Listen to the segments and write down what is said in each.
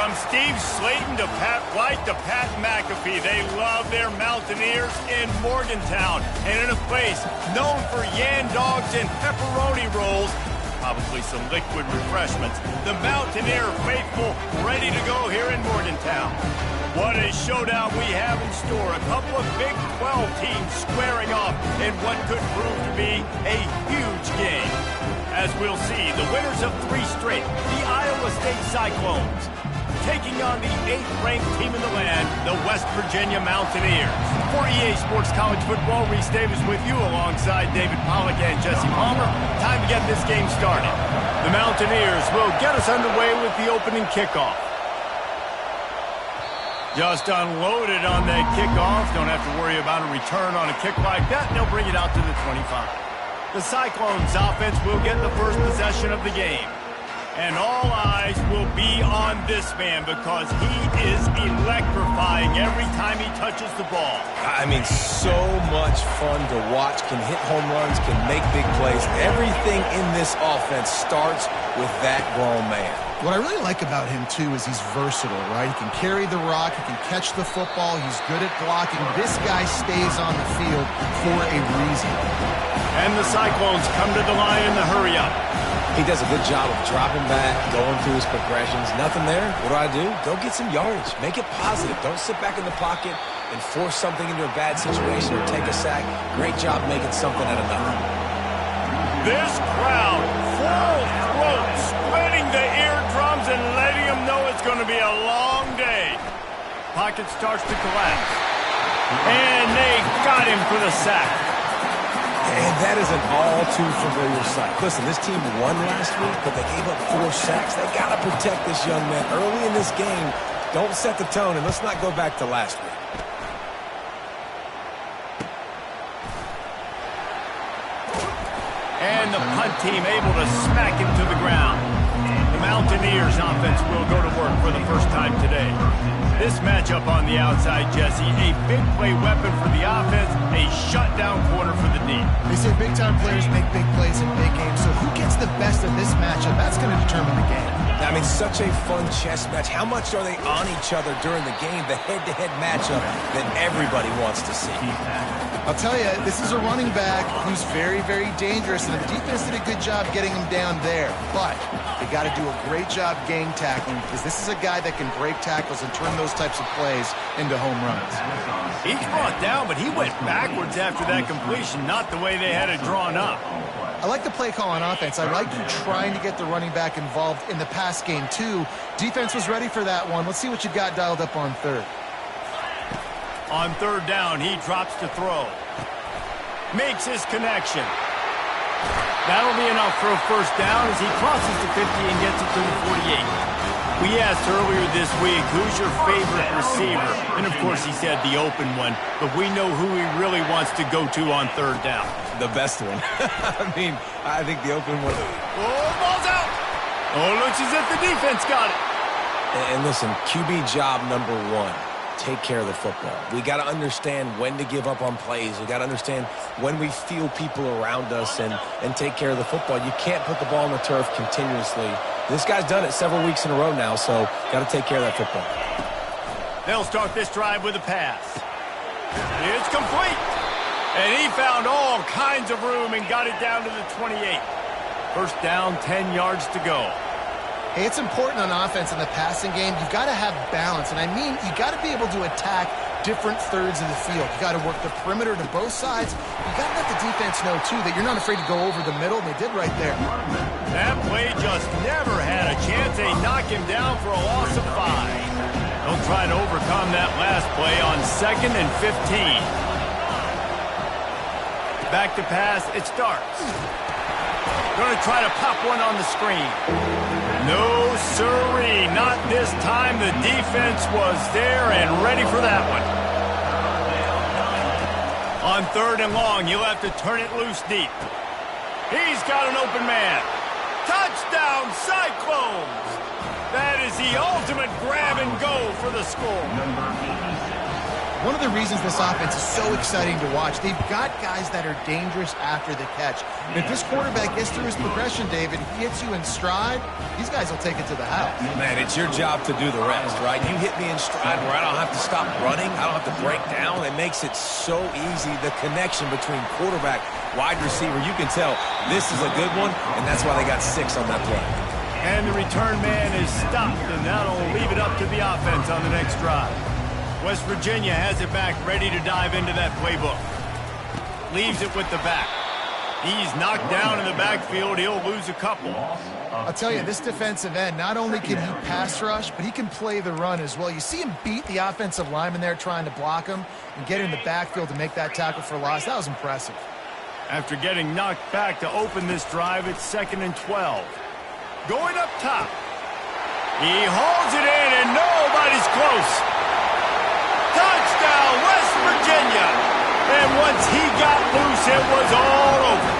From Steve Slayton to Pat White to Pat McAfee, they love their Mountaineers in Morgantown. And in a place known for Yan Dogs and pepperoni rolls, probably some liquid refreshments, the Mountaineer faithful ready to go here in Morgantown. What a showdown we have in store. A couple of Big 12 teams squaring off in what could prove to be a huge game. As we'll see, the winners of 3 straight, the Iowa State Cyclones, taking on the 8th-ranked team in the land, the West Virginia Mountaineers. For EA Sports College Football, Reese Davis with you alongside David Pollack and Jesse Palmer. Time to get this game started. The Mountaineers will get us underway with the opening kickoff. Just unloaded on that kickoff. Don't have to worry about a return on a kick like that. And they'll bring it out to the 25. The Cyclones offense will get the first possession of the game. And all eyes will be on this man because he is electrifying every time he touches the ball. I mean, so much fun to watch. Can hit home runs, can make big plays. Everything in this offense starts with that grown man. What I really like about him, too, is he's versatile, right? He can carry the rock, he can catch the football, he's good at blocking. This guy stays on the field for a reason. And the Cyclones come to the line in the hurry-up. He does a good job of dropping back, going through his progressions. Nothing there. What do? Go get some yardage. Make it positive. Don't sit back in the pocket and force something into a bad situation or take a sack. Great job making something out of nothing. This crowd, full throat, splitting the eardrums and letting them know it's going to be a long day. Pocket starts to collapse. And they got him for the sack. And that is an all-too-familiar sight. Listen, this team won last week, but they gave up 4 sacks. They got to protect this young man early in this game. Don't set the tone, and let's not go back to last week. And the punt team able to smack him to the ground. The Mountaineers offense will go to work for the first time today. This matchup on the outside, Jesse, a big play weapon for the offense, a shutdown corner for the D. They say big-time players make big plays in big games, so who gets the best of this matchup? That's going to determine the game. I mean, such a fun chess match. How much are they on each other during the game, the head-to-head matchup that everybody wants to see? I'll tell you, this is a running back who's very, very dangerous, and the defense did a good job getting him down there. But they got to do a great job gang tackling because this is a guy that can break tackles and turn those types of plays into home runs. He's brought down, but he went backwards after that completion, not the way they had it drawn up. I like the play call on offense. I like you trying to get the running back involved in the pass game, too. Defense was ready for that one. Let's see what you got dialed up on third. On third down, he drops to throw. Makes his connection. That'll be enough for a first down as he crosses the 50 and gets it to the 48. We asked earlier this week, who's your favorite receiver? And, of course, he said the open one, but we know who he really wants to go to on third down. The best one. I mean, I think the open one. Oh, ball's out. Oh, looks as if the defense got it. And listen, QB job number 1. Take care of the football. We got to understand when to give up on plays. We got to understand when we feel people around us and take care of the football. You can't put the ball on the turf continuously. This guy's done it several weeks in a row now, so got to take care of that football. They'll start this drive with a pass. It's complete. And he found all kinds of room and got it down to the 28. First down, 10 yards to go. Hey, it's important on offense in the passing game. You've got to have balance. And I mean, you got to be able to attack different thirds of the field. You got to work the perimeter to both sides. You got to let the defense know, too, that you're not afraid to go over the middle. They did right there. That play just never had a chance. They knock him down for a loss of 5. They'll try to overcome that last play on 2nd and 15. Back to pass. It starts. Going to try to pop one on the screen. No, sirree, not this time. The defense was there and ready for that one. On third and long, you'll have to turn it loose deep. He's got an open man. Touchdown, Cyclones! That is the ultimate grab and go for the score. One of the reasons this offense is so exciting to watch, they've got guys that are dangerous after the catch. And if this quarterback gets through his progression, David, he hits you in stride, these guys will take it to the house. Man, it's your job to do the rest, right? You hit me in stride where I don't have to stop running. I don't have to break down. It makes it so easy. The connection between quarterback, wide receiver, you can tell this is a good one, and that's why they got 6 on that play. And the return man is stopped, and that'll leave it up to the offense on the next drive. West Virginia has it back, ready to dive into that playbook. Leaves it with the back. He's knocked down in the backfield. He'll lose a couple. I'll tell you, this defensive end, not only can he pass rush, but he can play the run as well. You see him beat the offensive lineman there trying to block him and get in the backfield to make that tackle for loss. That was impressive. After getting knocked back to open this drive, it's 2nd and 12. Going up top. He hauls it in, and nobody's close. Touchdown, West Virginia. And once he got loose, it was all over.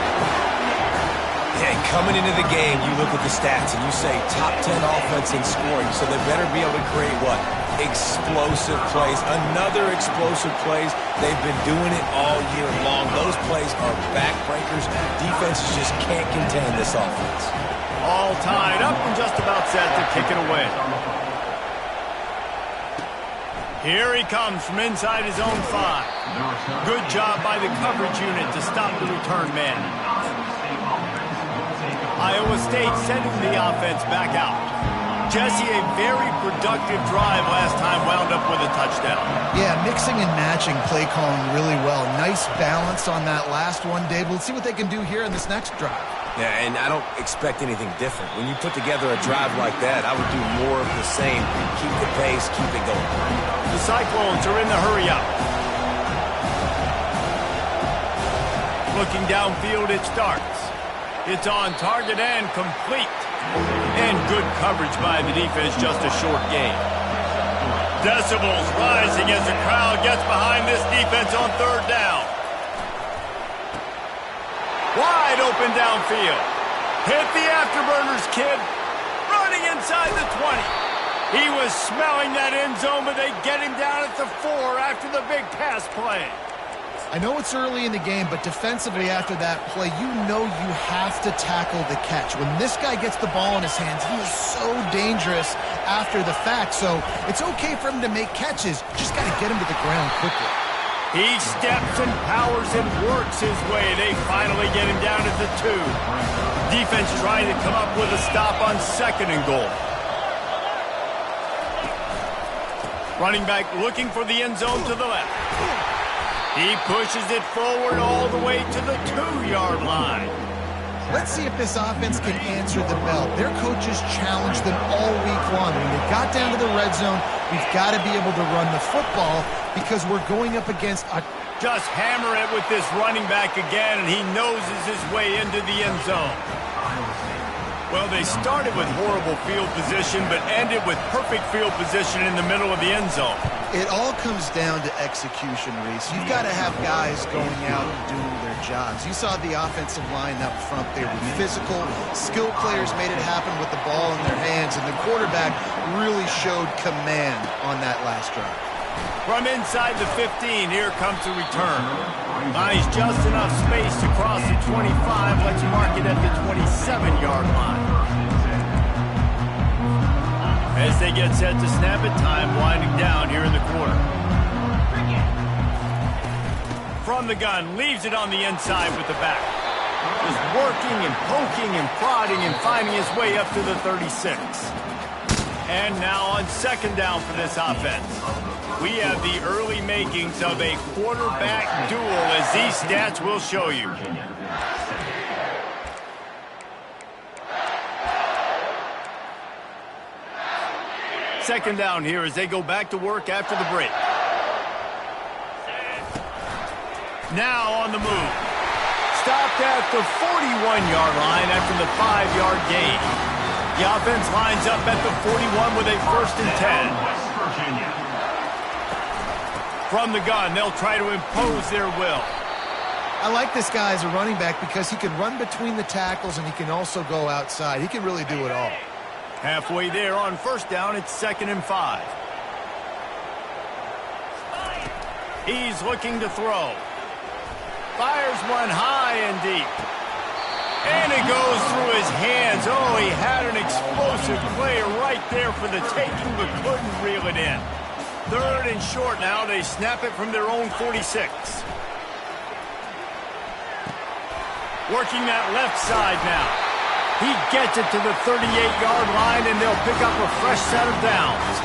Hey, coming into the game, you look at the stats and you say top 10 offense in scoring, so they better be able to create what? Explosive plays. Another explosive plays. They've been doing it all year long. Those plays are backbreakers. Defenses just can't contain this offense. All tied up and just about set to kick it away. Here he comes from inside his own 5. Good job by the coverage unit to stop the return man. Iowa State sending the offense back out. Jesse, a very productive drive last time, wound up with a touchdown. Yeah, mixing and matching play calling really well. Nice balance on that last one, Dave. We'll see what they can do here in this next drive. Yeah, and I don't expect anything different. When you put together a drive like that, I would do more of the same. Keep the pace, keep it going. The Cyclones are in the hurry-up. Looking downfield, it starts. It's on target and complete. And good coverage by the defense, just a short gain. Decibels rising as the crowd gets behind this defense on 3rd down. Wide open downfield. Hit the afterburners, kid. Running inside the 20. He was smelling that end zone, but they get him down at the 4 after the big pass play. I know it's early in the game, but defensively after that play, you know you have to tackle the catch. When this guy gets the ball in his hands, he is so dangerous after the fact. So it's okay for him to make catches. Just got to get him to the ground quickly. He steps and powers and works his way. They finally get him down at the 2. Defense trying to come up with a stop on 2nd and goal. Running back looking for the end zone to the left. He pushes it forward all the way to the 2-yard line. Let's see if this offense can answer the bell. Their coaches challenged them all week long. When they got down to the red zone, we've got to be able to run the football because we're going up against a... Just hammer it with this running back again, and he noses his way into the end zone. Well, they started with horrible field position, but ended with perfect field position in the middle of the end zone. It all comes down to execution, Reese. You've got to have guys going out and doing their jobs. You saw the offensive line up front. They were physical. Skilled players made it happen with the ball in their hands, and the quarterback really showed command on that last drive. From inside the 15, here comes the return. Buys just enough space to cross the 25. Let's mark it at the 27-yard line. As they get set to snap it, time winding down here in the quarter. From the gun, leaves it on the inside with the back. Just working and poking and prodding and finding his way up to the 36. And now on 2nd down for this offense. We have the early makings of a quarterback duel, as these stats will show you. Second down here as they go back to work after the break. Now on the move. Stopped at the 41-yard line after the 5-yard gain. The offense lines up at the 41 with a 1st and 10. From the gun, they'll try to impose their will. I like this guy as a running back because he can run between the tackles and he can also go outside. He can really do it all. Halfway there on 1st down, it's 2nd and 5. He's looking to throw. Fires one high and deep. And it goes through his hands. Oh, he had an explosive play right there for the taking, but couldn't reel it in. 3rd and short now. They snap it from their own 46. Working that left side now. He gets it to the 38-yard line, and they'll pick up a fresh set of downs.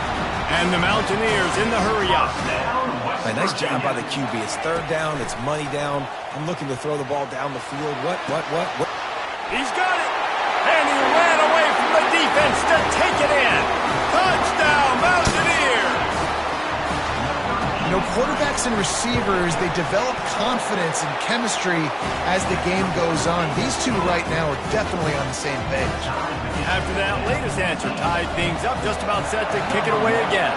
And the Mountaineers in the hurry-up. Nice job by the QB. It's 3rd down. It's money down. I'm looking to throw the ball down the field. What? He's got it. And he ran away from the defense to take it in. Touchdown, Mountaineers. You know, quarterbacks and receivers, they develop confidence and chemistry as the game goes on. These two right now are definitely on the same page. After that latest answer tied things up, just about set to kick it away again.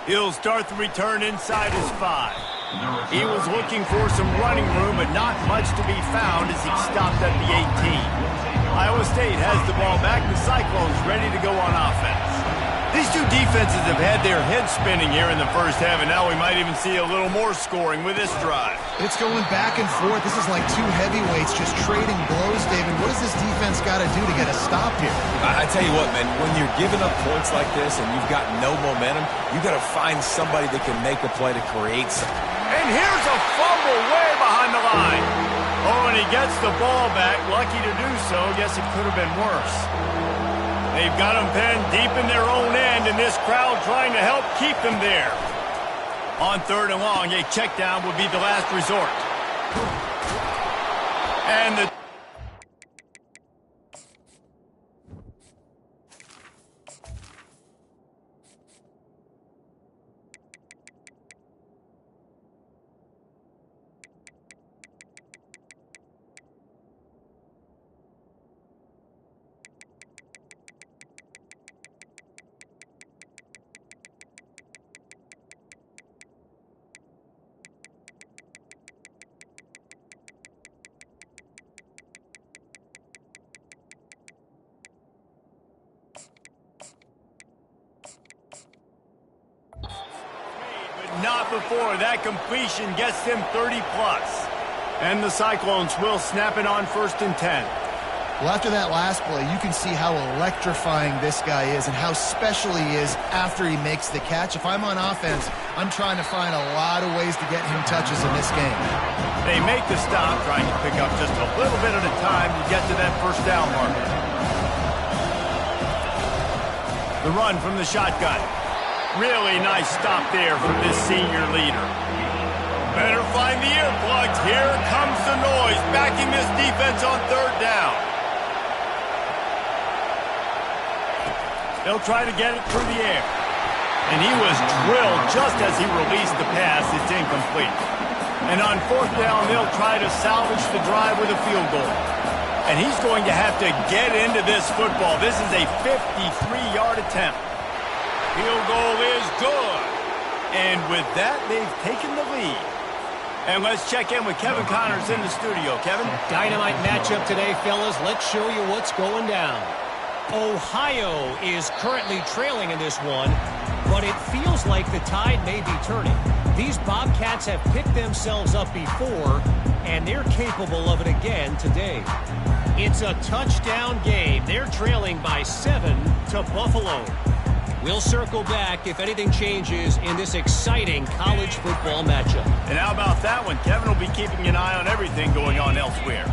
He'll start the return inside his 5. He was looking for some running room, but not much to be found as he stopped at the 18. Iowa State has the ball back. The Cyclones ready to go on offense. These two defenses have had their heads spinning here in the first half, and now we might even see a little more scoring with this drive. It's going back and forth. This is like two heavyweights just trading blows, David. What does this defense got to do to get a stop here? I tell you what, man, when you're giving up points like this and you've got no momentum, you got to find somebody that can make a play to create something. And here's a fumble way behind the line. Oh, and he gets the ball back. Lucky to do so. Guess it could have been worse. They've got them pinned deep in their own end, and this crowd trying to help keep them there. On 3rd and long, a check down would be the last resort. And the not before that completion gets them 30-plus. And the Cyclones will snap it on 1st and 10. Well, after that last play, you can see how electrifying this guy is and how special he is after he makes the catch. If I'm on offense, I'm trying to find a lot of ways to get him touches in this game. They make the stop, trying to pick up just a little bit at a time to get to that 1st down marker. The run from the shotgun. Really nice stop there from this senior leader. Better find the earplugs. Here comes the noise, backing this defense on 3rd down. They'll try to get it through the air. And he was drilled just as he released the pass. It's incomplete. And on 4th down, they'll try to salvage the drive with a field goal. And he's going to have to get into this football. This is a 53-yard attempt. Field goal is good. And with that, they've taken the lead. And let's check in with Kevin Connors in the studio. Kevin? Dynamite matchup today, fellas. Let's show you what's going down. Ohio is currently trailing in this one, but it feels like the tide may be turning. These Bobcats have picked themselves up before, and they're capable of it again today. It's a touchdown game. They're trailing by 7 to Buffalo. We'll circle back if anything changes in this exciting college football matchup. And how about that one? Kevin will be keeping an eye on everything going on elsewhere.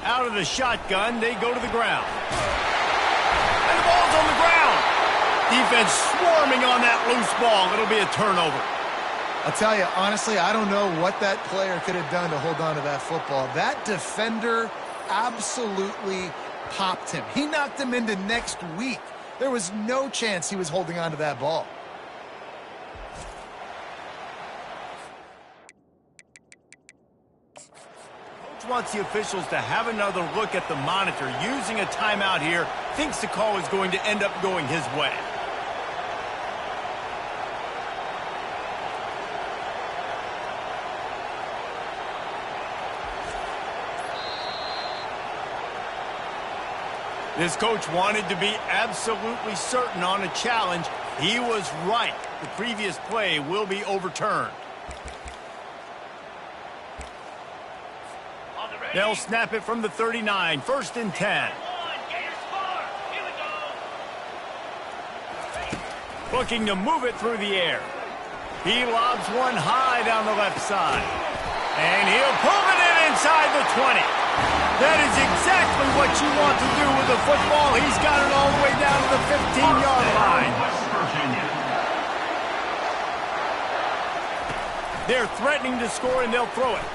Out of the shotgun, they go to the ground. And the ball's on the ground. Defense swarming on that loose ball. It'll be a turnover. I'll tell you, honestly, I don't know what that player could have done to hold on to that football. That defender absolutely popped him. He knocked him into next week. There was no chance he was holding on to that ball. Coach wants the officials to have another look at the monitor. Using a timeout here, thinks the call is going to end up going his way. This coach wanted to be absolutely certain on a challenge. He was right. The previous play will be overturned. They'll snap it from the 39. 1st and 10. Looking to move it through the air. He lobs one high down the left side. And he'll pull it in inside the 20. That is exactly what you want to do with the football. He's got it all the way down to the 15-yard line. They're threatening to score, and they'll throw it.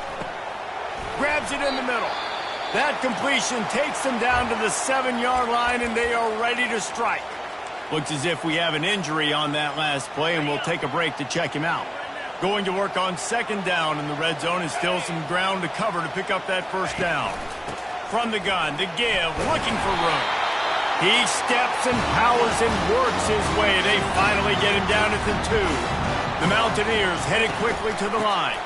Grabs it in the middle. That completion takes them down to the 7-yard line, and they are ready to strike. Looks as if we have an injury on that last play, and we'll take a break to check him out. Going to work on 2nd down in the red zone, and still some ground to cover to pick up that 1st down. From the gun to give, looking for room. He steps and powers and works his way. They finally get him down at the 2. The Mountaineers headed quickly to the line.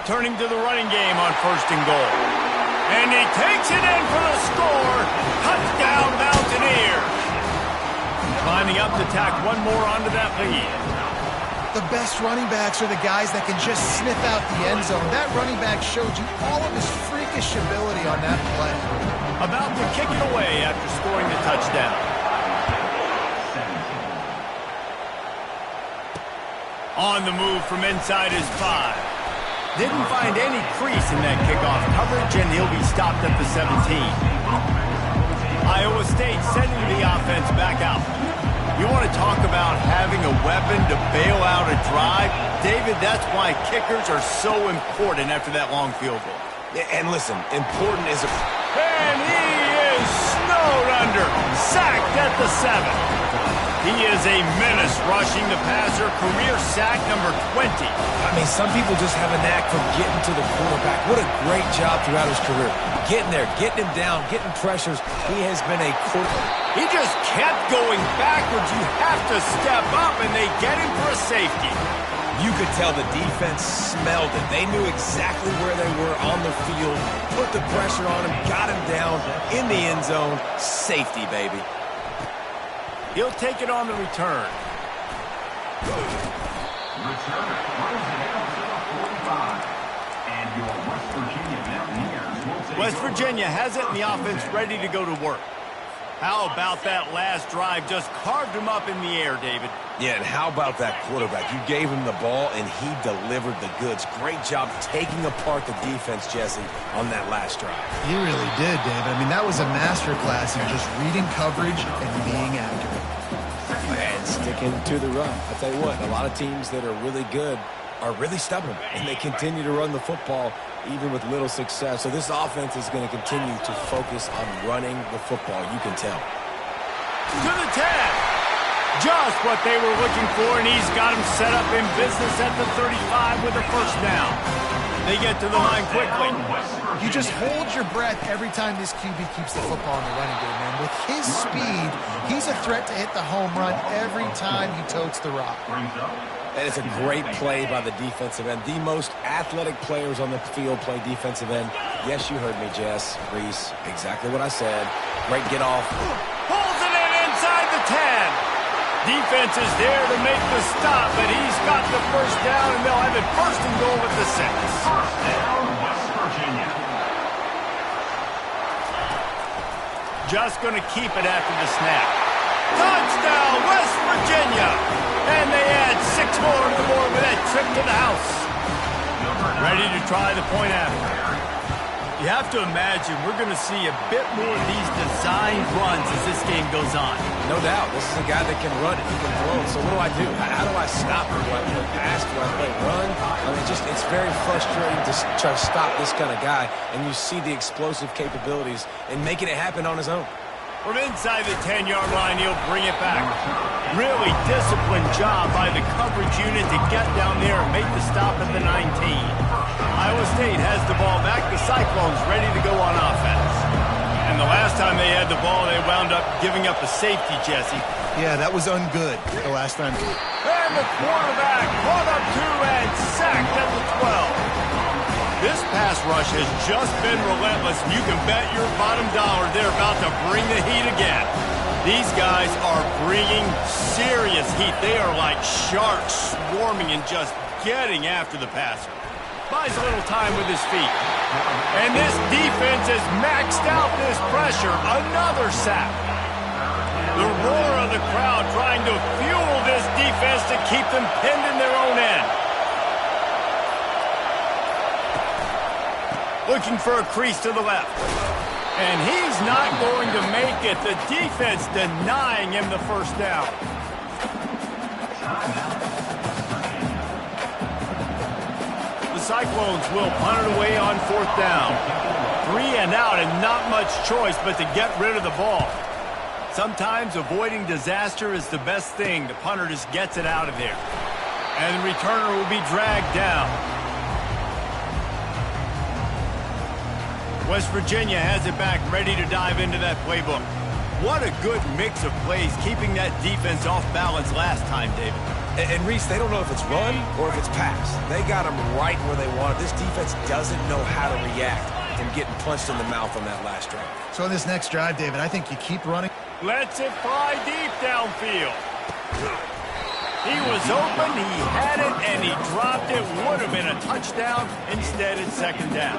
Turning to the running game on 1st and goal. And he takes it in for the score. Touchdown, Mountaineers. Climbing up to tack one more onto that lead. The best running backs are the guys that can just sniff out the end zone. That running back showed you all of his freakish ability on that play. About to kick it away after scoring the touchdown. On the move from inside his 5. Didn't find any crease in that kickoff coverage, and he'll be stopped at the 17. Iowa State sending the offense back out. You want to talk about having a weapon to bail out a drive? David, that's why kickers are so important after that long field goal. And listen, important is a... And he is snowed under. Sacked at the 7. He is a menace rushing the passer. Career sack number 20. I mean, some people just have a knack for getting to the quarterback. What a great job throughout his career. Getting there, getting him down, getting pressures. He has been a quarterback. He just kept going backwards. You have to step up, and they get him for a safety. You could tell the defense smelled it. They knew exactly where they were on the field, put the pressure on him, got him down in the end zone. Safety, baby. He'll take it on the return. West Virginia has it, and the offense ready to go to work. How about that last drive? Just carved him up in the air, David. Yeah, and how about that quarterback? You gave him the ball, and he delivered the goods. Great job taking apart the defense, Jesse, on that last drive. He really did, David. I mean, that was a masterclass in just reading coverage and being accurate. And sticking to the run. I'll tell you what, a lot of teams that are really good are really stubborn, and they continue to run the football even with little success. So this offense is going to continue to focus on running the football, you can tell. To the 10. Just what they were looking for, and he's got him set up in business at the 35 with a 1st down. They get to the line quickly. You just hold your breath every time this QB keeps the football in the running game, man. With his speed, he's a threat to hit the home run every time he totes the rock. And it's a great play by the defensive end. The most athletic players on the field play defensive end. Yes, you heard me, Jess, Reese. Exactly what I said. Great get off. Pulls it in inside the 10. Defense is there to make the stop, but he's got the 1st down, and they'll have it 1st and goal at the 6. 1st down, West Virginia. Just going to keep it after the snap. Touchdown, West Virginia! And they add 6 more to the board with that trip to the house. Ready to try the point after. You have to imagine we're going to see a bit more of these designed runs as this game goes on. No doubt. This is a guy that can run it. He can throw it. So what do I do? How do I stop him? Do I play pass? Do I play run? I mean, it's very frustrating to try to stop this kind of guy, and you see the explosive capabilities and making it happen on his own. From inside the 10-yard line, he'll bring it back. Really disciplined job by the coverage unit to get down there and make the stop at the 19. Iowa State has the ball back. The Cyclones ready to go on offense. And the last time they had the ball, they wound up giving up a safety, Jesse. Yeah, that was ungood the last time. And the quarterback caught up 2 and sacked at the 12. This pass rush has just been relentless. You can bet your bottom dollar they're about to bring the heat again. These guys are bringing serious heat. They are like sharks swarming and just getting after the passer. Buys a little time with his feet. And this defense has maxed out this pressure. Another sack. The roar of the crowd trying to fuel this defense to keep them pinned in their own end. Looking for a crease to the left. And he's not going to make it. The defense denying him the first down. The Cyclones will punt it away on 4th down. 3 and out and not much choice but to get rid of the ball. Sometimes avoiding disaster is the best thing. The punter just gets it out of there. And the returner will be dragged down. West Virginia has it back, ready to dive into that playbook. What a good mix of plays, keeping that defense off balance last time, David. And Reese, they don't know if it's run or if it's pass. They got them right where they want it. This defense doesn't know how to react from getting punched in the mouth on that last drive. So in this next drive, David, I think you keep running. Lets it fly deep downfield. He was open, he had it, and he dropped it. Would have been a touchdown. Instead, it's 2nd down.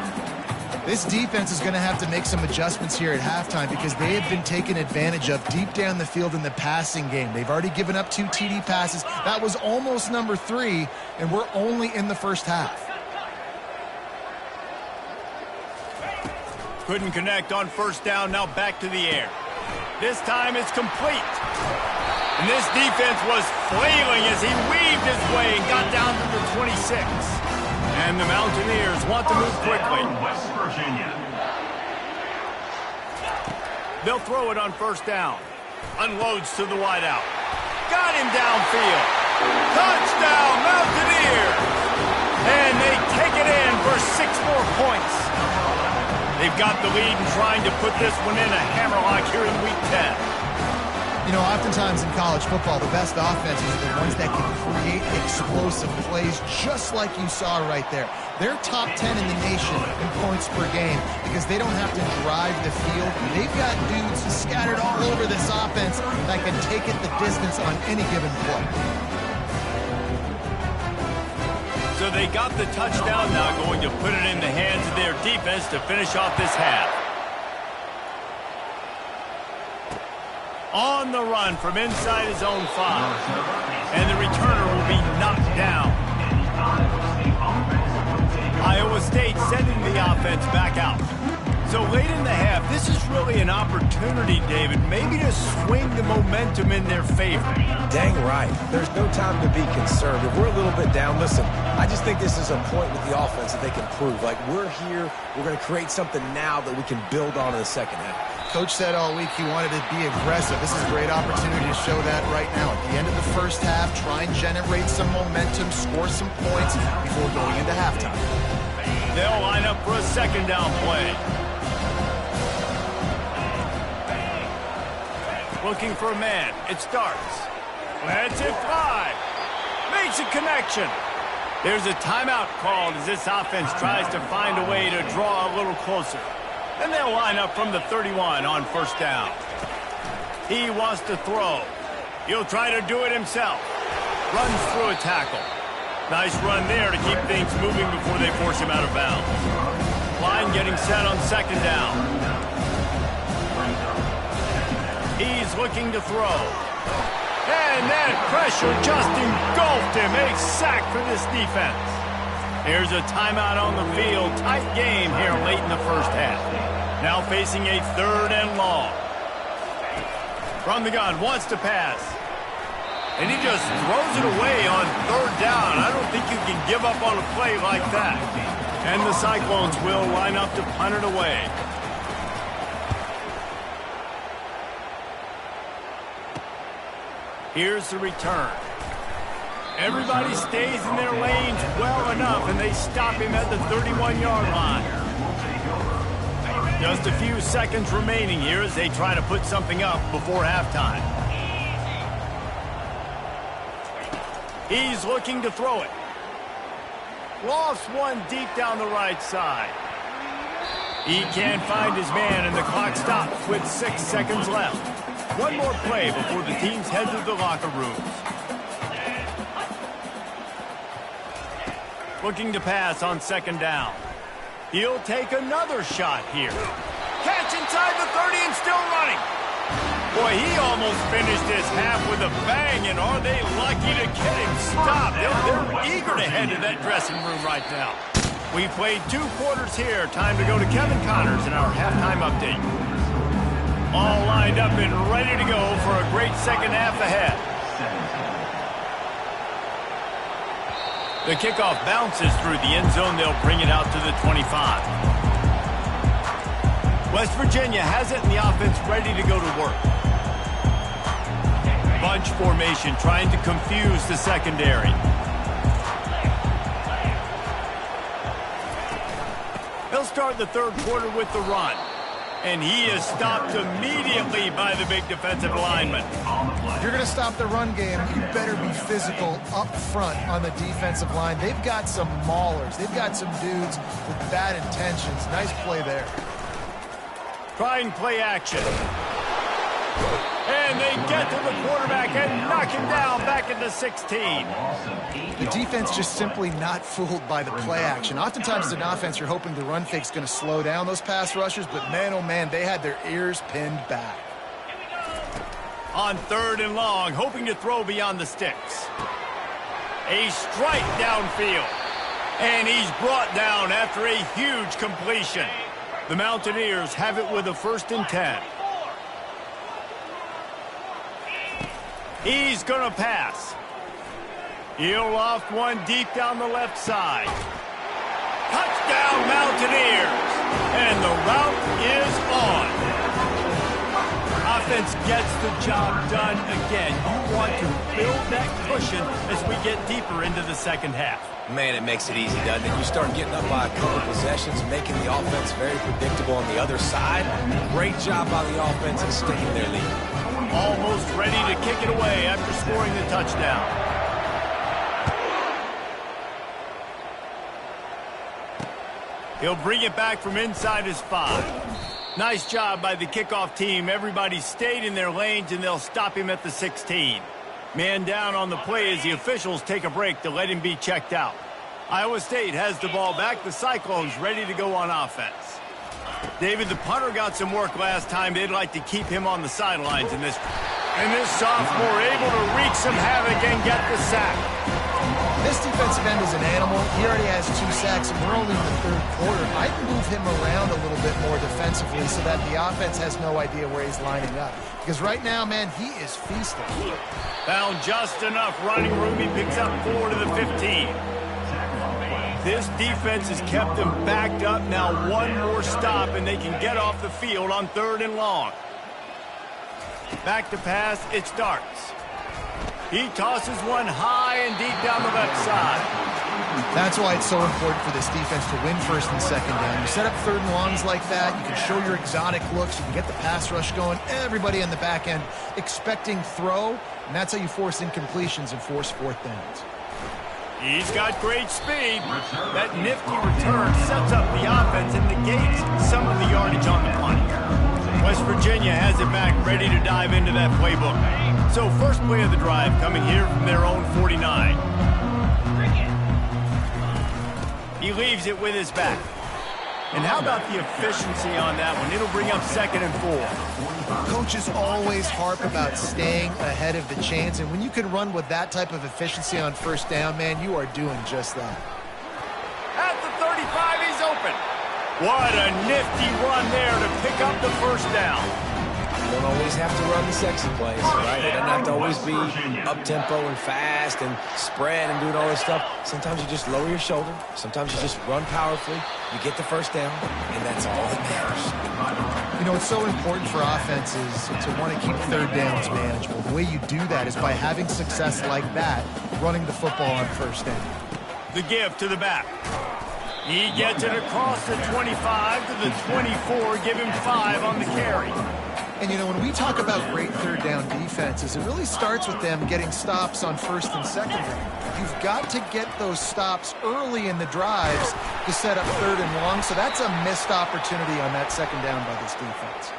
This defense is going to have to make some adjustments here at halftime because they have been taken advantage of deep down the field in the passing game. They've already given up 2 TD passes. That was almost number 3, and we're only in the first half. Couldn't connect on 1st down, now back to the air. This time it's complete. And this defense was flailing as he weaved his way and got down to the 26. And the Mountaineers want to move quickly. West Virginia. They'll throw it on 1st down. Unloads to the wideout. Got him downfield. Touchdown, Mountaineers! And they take it in for 6 more points. They've got the lead and trying to put this one in a hammerlock here in Week 10. You know, oftentimes in college football, the best offenses are the ones that can create explosive plays just like you saw right there. They're top 10 in the nation in points per game because they don't have to drive the field. They've got dudes scattered all over this offense that can take it the distance on any given play. So they got the touchdown, now going to put it in the hands of their defense to finish off this half. On the run from inside his own 5. And the returner will be knocked down. Iowa State sending the offense back out. So late in the half, this is really an opportunity, David, maybe to swing the momentum in their favor. Dang right. There's no time to be concerned. If we're a little bit down, listen, I just think this is a point with the offense that they can prove. Like, we're here, we're going to create something now that we can build on in the second half. Coach said all week he wanted to be aggressive. This is a great opportunity to show that right now. At the end of the first half, try and generate some momentum, score some points before going into halftime. They'll line up for a 2nd down play. Looking for a man. It starts. Lets it fly. Makes a connection. There's a timeout called as this offense tries to find a way to draw a little closer. And they'll line up from the 31 on 1st down. He wants to throw. He'll try to do it himself. Runs through a tackle. Nice run there to keep things moving before they force him out of bounds. Line getting set on 2nd down. He's looking to throw. And that pressure just engulfed him. A sack for this defense. Here's a timeout on the field. Tight game here late in the first half. Now facing a 3rd and long. From the gun, wants to pass. And he just throws it away on 3rd down. I don't think you can give up on a play like that. And the Cyclones will line up to punt it away. Here's the return. Everybody stays in their lanes well enough, and they stop him at the 31-yard line. Just a few seconds remaining here as they try to put something up before halftime. He's looking to throw it. Lofts one deep down the right side. He can't find his man, and the clock stops with 6 seconds left. One more play before the teams head to the locker rooms. Looking to pass on 2nd down. He'll take another shot here. Catch inside the 30 and still running. Boy, he almost finished his half with a bang, and are they lucky to get him stopped? They're eager to head to that dressing room right now. We played 2 quarters here. Time to go to Kevin Connors in our halftime update. All lined up and ready to go for a great second half ahead. The kickoff bounces through the end zone. They'll bring it out to the 25. West Virginia has it, and the offense ready to go to work. Bunch formation trying to confuse the secondary. They'll start the 3rd quarter with the run. And he is stopped immediately by the big defensive lineman. If you're going to stop the run game, you better be physical up front on the defensive line. They've got some maulers. They've got some dudes with bad intentions. Nice play there. Trying play action. And they get to the quarterback and knock him down back into 16. The defense just simply not fooled by the play action. Oftentimes as an offense, you're hoping the run fake's going to slow down those pass rushers, but man, oh man, they had their ears pinned back. On 3rd and long, hoping to throw beyond the sticks. A strike downfield. And he's brought down after a huge completion. The Mountaineers have it with a 1st and 10. He's going to pass. He'll loft one deep down the left side. Touchdown, Mountaineers. And the route is on. Offense gets the job done again. You want to build that cushion as we get deeper into the second half. Man, it makes it easy, doesn't it? You start getting up by a couple possessions, making the offense very predictable on the other side. Great job by the offense in staying their lead. Almost ready to kick it away after scoring the touchdown. He'll bring it back from inside his 5. Nice job by the kickoff team. Everybody stayed in their lanes, and they'll stop him at the 16. Man down on the play as the officials take a break to let him be checked out. Iowa State has the ball back. The Cyclones ready to go on offense. David, the punter got some work last time. They'd like to keep him on the sidelines in this. And this sophomore able to wreak some havoc and get the sack. This defensive end is an animal. He already has 2 sacks, and we're only in the 3rd quarter. I'd move him around a little bit more defensively so that the offense has no idea where he's lining up. Because right now, man, he is feasting. Found just enough running room. He picks up 4 to the 15. This defense has kept them backed up. Now one more stop, and they can get off the field on 3rd and long. Back to pass, it starts. He tosses one high and deep down the left side. That's why it's so important for this defense to win 1st and 2nd down. You set up 3rd and longs like that, you can show your exotic looks, you can get the pass rush going, everybody on the back end expecting throw, and that's how you force incompletions and force 4th downs. He's got great speed. That nifty return sets up the offense and negates some of the yardage on the punt. West Virginia has it back, ready to dive into that playbook. So first play of the drive coming here from their own 49. He leaves it with his back. And how about the efficiency on that one? It'll bring up 2nd and 4. Coaches always harp about staying ahead of the chains, and when you can run with that type of efficiency on 1st down, man, you are doing just that. At the 35, he's open. What a nifty run there to pick up the 1st down. You don't always have to run the sexy plays, right? It doesn't have to always be up-tempo and fast and spread and doing all this stuff. Sometimes you just lower your shoulder. Sometimes you just run powerfully. You get the 1st down, and that's all that matters. You know, it's so important for offenses to want to keep 3rd downs manageable. The way you do that is by having success like that, running the football on 1st down. The give to the back. He gets it across the 25 to the 24, give him 5 on the carry. And, you know, when we talk about great third down defenses, it really starts with them getting stops on first and second down. You've got to get those stops early in the drives to set up third and long, so that's a missed opportunity on that second down by this defense.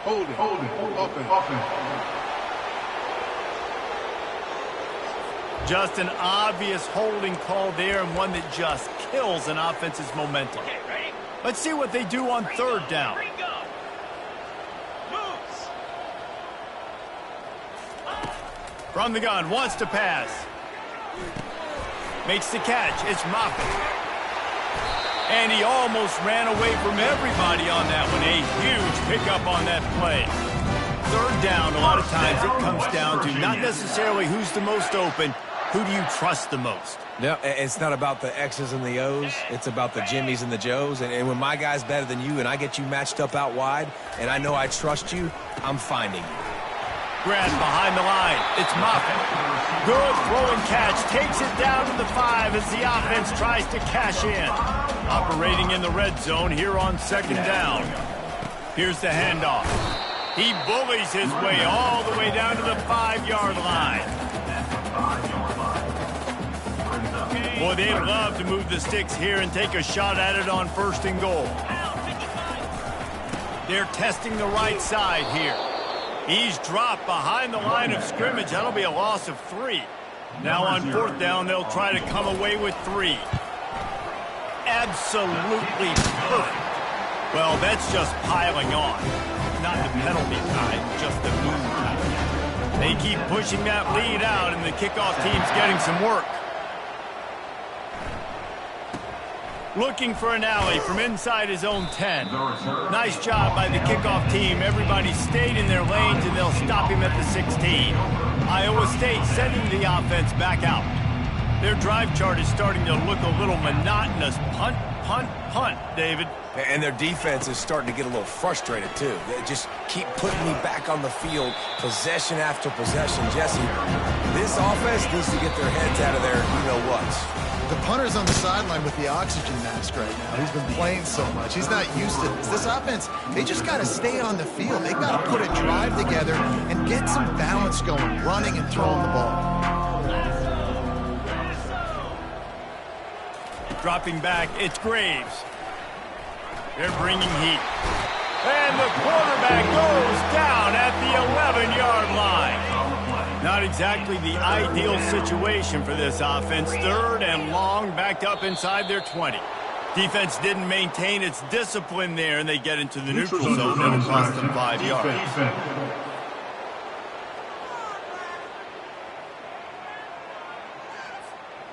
Hold it, offense. Just an obvious holding call there, and one that just kills an offense's momentum. Let's see what they do on third down. From the gun, wants to pass. Makes the catch. It's Moffitt. And he almost ran away from everybody on that one. A huge pickup on that play. Third down, a lot of times it comes down to not necessarily who's the most open, who do you trust the most? No, it's not about the X's and the O's. It's about the Jimmies and the Joes. And when my guy's better than you and I get you matched up out wide and I know I trust you, I'm finding you. Grab behind the line. It's Moffitt. Good throw and catch. Takes it down to the 5 as the offense tries to cash in. Operating in the red zone here on second down. Here's the handoff. He bullies his way all the way down to the 5-yard line. Boy, they'd love to move the sticks here and take a shot at it on first and goal. They're testing the right side here. He's dropped behind the line of scrimmage. That'll be a loss of 3. Now on fourth down, they'll try to come away with 3. Absolutely perfect. Well, that's just piling on. Not the penalty time, just the move time. They keep pushing that lead out, and the kickoff team's getting some work. Looking for an alley from inside his own 10. Nice job by the kickoff team. Everybody stayed in their lanes, and they'll stop him at the 16. Iowa State sending the offense back out. Their drive chart is starting to look a little monotonous. Punt, punt, punt, David. And their defense is starting to get a little frustrated, too. They just keep putting me back on the field, possession after possession. Jesse, this offense needs to get their heads out of their you-know-whats. The punter's on the sideline with the oxygen mask right now. He's been playing so much. He's not used to this. This offense, they just got to stay on the field. They've got to put a drive together and get some balance going, running and throwing the ball. Dropping back, it's Graves. They're bringing heat. And the quarterback goes down at the 11-yard line. Not exactly the ideal situation for this offense. Third and long, backed up inside their 20. Defense didn't maintain its discipline there, and they get into the neutral zone. It'll cost them 5 yards.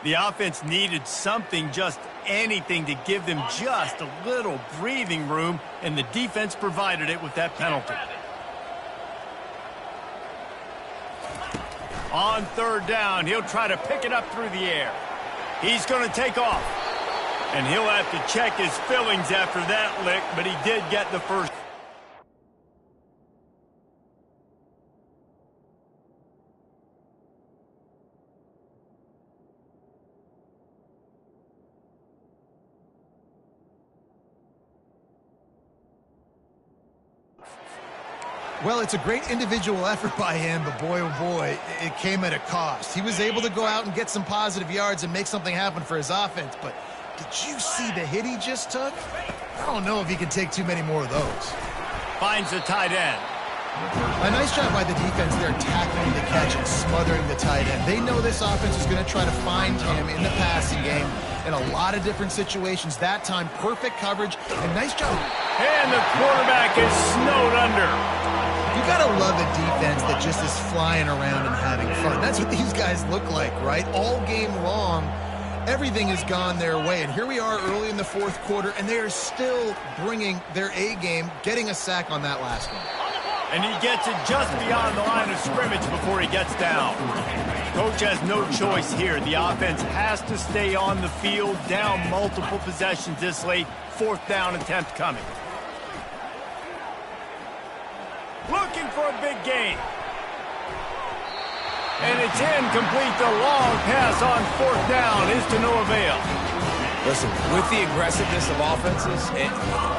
The offense needed something, just anything, to give them just a little breathing room, and the defense provided it with that penalty. On third down, he'll try to pick it up through the air. He's going to take off. And he'll have to check his fillings after that lick, but he did get the first. Well, it's a great individual effort by him, but boy, oh boy, it came at a cost. He was able to go out and get some positive yards and make something happen for his offense, but did you see the hit he just took? I don't know if he can take too many more of those. Finds the tight end. A nice job by the defense there, tackling the catch and smothering the tight end. They know this offense is going to try to find him in the passing game in a lot of different situations. That time, perfect coverage and nice job. And the quarterback is snowed under. You got to love a defense that just is flying around and having fun. That's what these guys look like, right? All game long, everything has gone their way. And here we are early in the fourth quarter, and they are still bringing their A game, getting a sack on that last one. And he gets it just beyond the line of scrimmage before he gets down. Coach has no choice here. The offense has to stay on the field, down multiple possessions this late. Fourth down attempt coming. Looking for a big gain. And it's incomplete. The long pass on fourth down is to no avail. Listen, with the aggressiveness of offenses and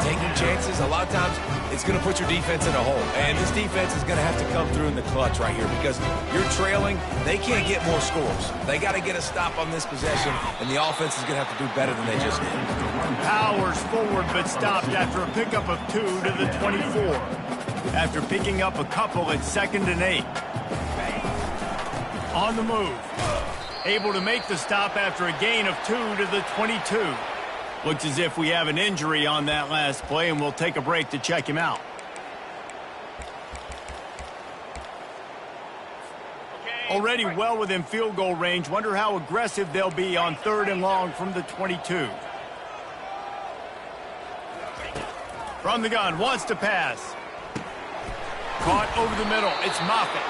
taking chances, a lot of times it's going to put your defense in a hole. And this defense is going to have to come through in the clutch right here because you're trailing. They can't get more scores. They got to get a stop on this possession, and the offense is going to have to do better than they just did. Powers forward but stopped after a pickup of 2 to the 24. After picking up a couple at 2nd and 8. On the move. Able to make the stop after a gain of 2 to the 22. Looks as if we have an injury on that last play, and we'll take a break to check him out. Already well within field goal range. Wonder how aggressive they'll be on 3rd and long from the 22. From the gun, wants to pass. Caught over the middle. It's Moffitt.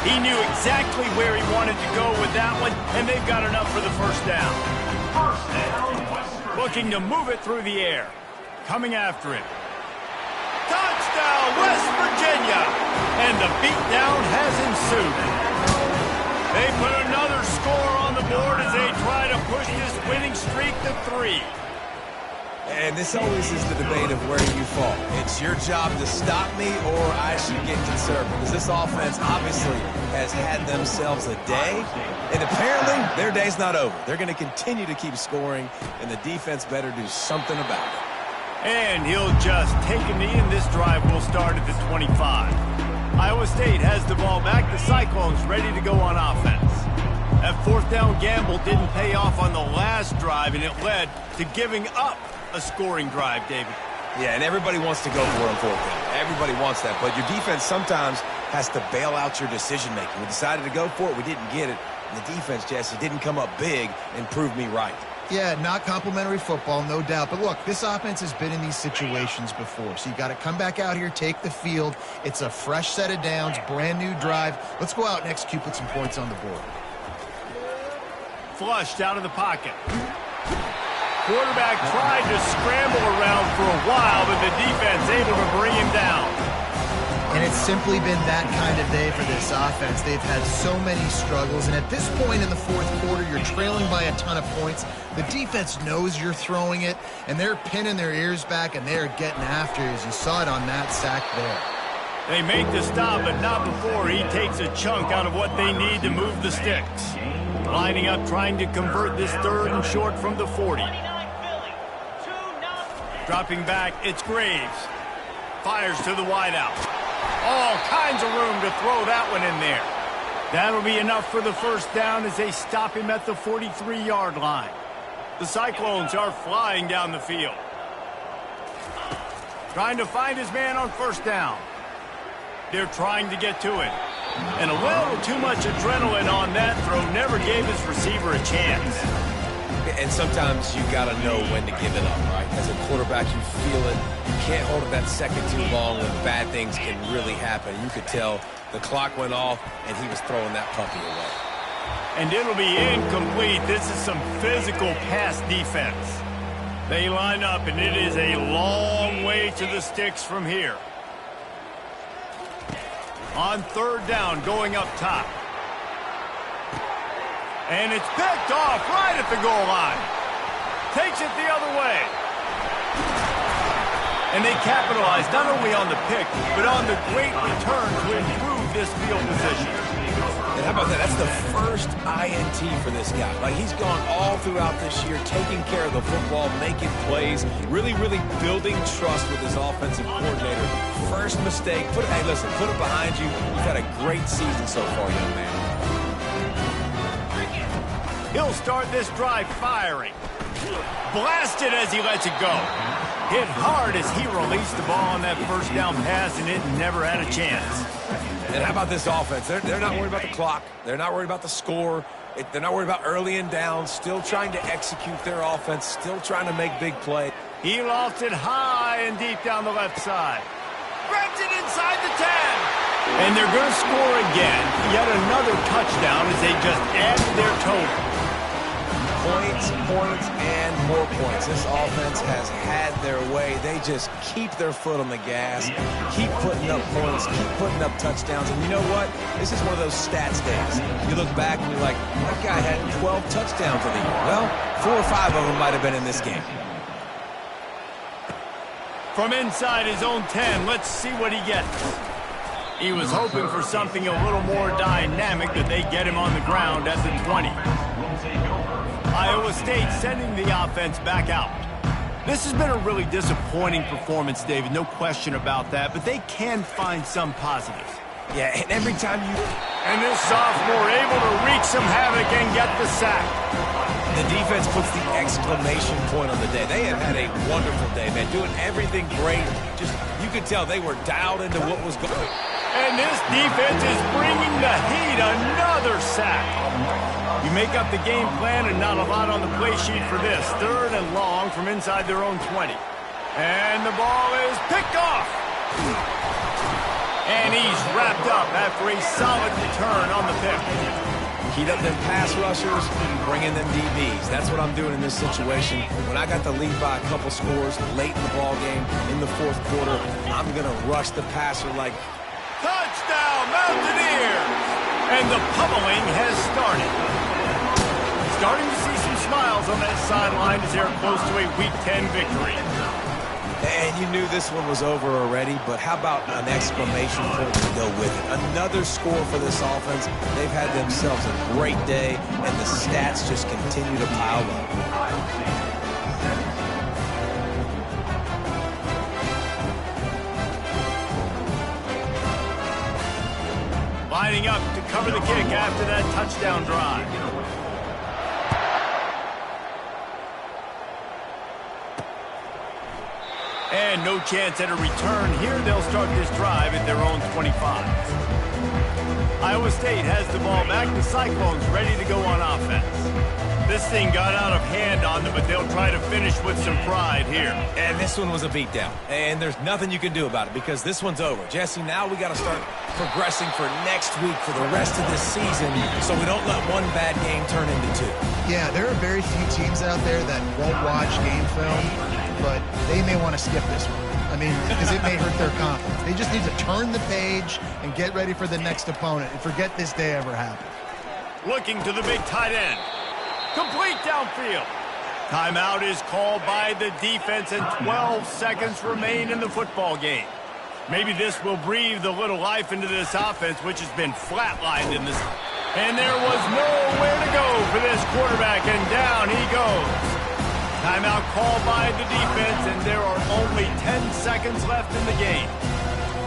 He knew exactly where he wanted to go with that one, and they've got enough for the first down. Looking to move it through the air. Coming after it. Touchdown, West Virginia! And the beatdown has ensued. They put another score on the board as they try to push this winning streak to 3. And this always is the debate of where you fall. It's your job to stop me or I should get conservative. Because this offense obviously has had themselves a day. And apparently their day's not over. They're going to continue to keep scoring. And the defense better do something about it. And he'll just take a knee, and this drive will start at the 25. Iowa State has the ball back. The Cyclones ready to go on offense. That 4th down gamble didn't pay off on the last drive, and it led to giving up a scoring drive, David. Yeah, and everybody wants to go for it on 4th down. Everybody wants that, but your defense sometimes has to bail out your decision-making. We decided to go for it. We didn't get it. And the defense, Jesse, didn't come up big and prove me right. Yeah, not complimentary football, no doubt. But look, this offense has been in these situations before. So you got to come back out here, take the field. It's a fresh set of downs, brand new drive. Let's go out and execute, put some points on the board. Flushed out of the pocket. Quarterback tried to scramble around for a while, but the defense able to bring him down. And it's simply been that kind of day for this offense. They've had so many struggles, and at this point in the 4th quarter, you're trailing by a ton of points. The defense knows you're throwing it, and they're pinning their ears back, and they're getting after you, as you saw it on that sack there. They make the stop, but not before he takes a chunk out of what they need to move the sticks. Lining up, trying to convert this 3rd and short from the 40. Dropping back, it's Graves. Fires to the wideout. All kinds of room to throw that one in there. That'll be enough for the first down as they stop him at the 43-yard line. The Cyclones are flying down the field. Trying to find his man on 1st down. They're trying to get to it. And a little too much adrenaline on that throw never gave his receiver a chance. And sometimes you got to know when to give it up, right? As a quarterback, you feel it. You can't hold it that second too long when bad things can really happen. You could tell the clock went off, and he was throwing that puppy away. And it'll be incomplete. This is some physical pass defense. They line up, and it is a long way to the sticks from here. On 3rd down, going up top. And it's picked off right at the goal line. Takes it the other way. And they capitalize not only on the pick, but on the great return to improve this field position. And how about that? That's the first INT for this guy. Like, he's gone all throughout this year, taking care of the football, making plays, really, really building trust with his offensive coordinator. First mistake, hey, listen, put it behind you. You've had a great season so far, young man. He'll start this drive firing. Blasted as he lets it go. Hit hard as he released the ball on that 1st down pass, and it never had a chance. And how about this offense? They're not worried about the clock. They're not worried about the score. They're not worried about early and down. Still trying to execute their offense. Still trying to make big plays. He lofted high and deep down the left side. Grabs it inside the 10. And they're going to score again. Yet another touchdown as they just add to their total. Points, points, and more points. This offense has had their way. They just keep their foot on the gas, keep putting up points, keep putting up touchdowns. And you know what? This is one of those stats days. You look back and you're like, that guy had 12 touchdowns in the year. Well, 4 or 5 of them might have been in this game. From inside his own 10, let's see what he gets. He was hoping for something a little more dynamic, that they get him on the ground at the 20. Iowa State sending the offense back out. This has been a really disappointing performance, David, no question about that, but they can find some positives. Yeah, and every time you... And this sophomore able to wreak some havoc and get the sack. The defense puts the exclamation point on the day. They have had a wonderful day, man, doing everything great. Just, you could tell they were dialed into what was going on. And this defense is bringing the heat. Another sack. You make up the game plan and not a lot on the play sheet for this. 3rd and long from inside their own 20. And the ball is picked off. And he's wrapped up after a solid return on the pick. Heat up them pass rushers, bring in them DBs. That's what I'm doing in this situation. When I got the lead by a couple scores late in the ball game, in the 4th quarter, I'm going to rush the passer like... Touchdown, Mountaineers! And the pummeling has started. Starting to see some smiles on that sideline as they're close to a Week 10 victory. And you knew this one was over already, but how about an exclamation point to go with it? Another score for this offense. They've had themselves a great day, and the stats just continue to pile up. Lining up to cover the kick after that touchdown drive. And no chance at a return here. They'll start this drive at their own 25. Iowa State has the ball back. The Cyclones ready to go on offense. This thing got out of hand on them, but they'll try to finish with some pride here. And this one was a beatdown. And there's nothing you can do about it because this one's over. Jesse, now we got to start progressing for next week for the rest of this season so we don't let one bad game turn into 2. Yeah, there are very few teams out there that won't watch game film, but they may want to skip this one. I mean, because it may hurt their confidence. They just need to turn the page and get ready for the next opponent and forget this day ever happened. Looking to the big tight end. Complete downfield. Timeout is called by the defense and 12 seconds remain in the football game. Maybe this will breathe a little life into this offense, which has been flatlined in this. And there was nowhere to go for this quarterback, and down he goes. Timeout called by the defense, and there are only 10 seconds left in the game.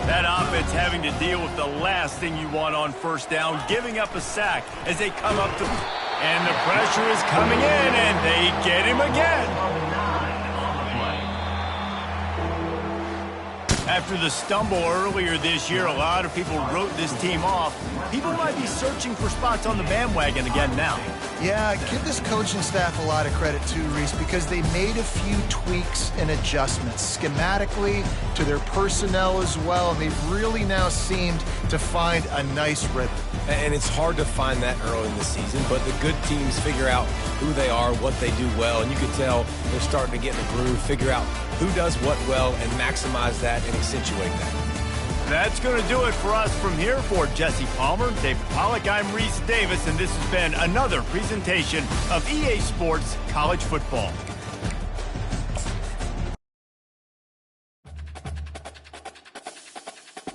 That offense having to deal with the last thing you want on first down, giving up a sack as they come up to... And the pressure is coming in, and they get him again. After the stumble earlier this year, a lot of people wrote this team off. People might be searching for spots on the bandwagon again now. Yeah, give this coaching staff a lot of credit too, Reese, because they made a few tweaks and adjustments schematically to their personnel as well, and they've really now seemed to find a nice rhythm. And it's hard to find that early in the season, but the good teams figure out who they are, what they do well, and you can tell they're starting to get in the groove, figure out who does what well, and maximize that and accentuate that. That's going to do it for us from here. For Jesse Palmer, David Pollack, I'm Reese Davis, and this has been another presentation of EA Sports College Football.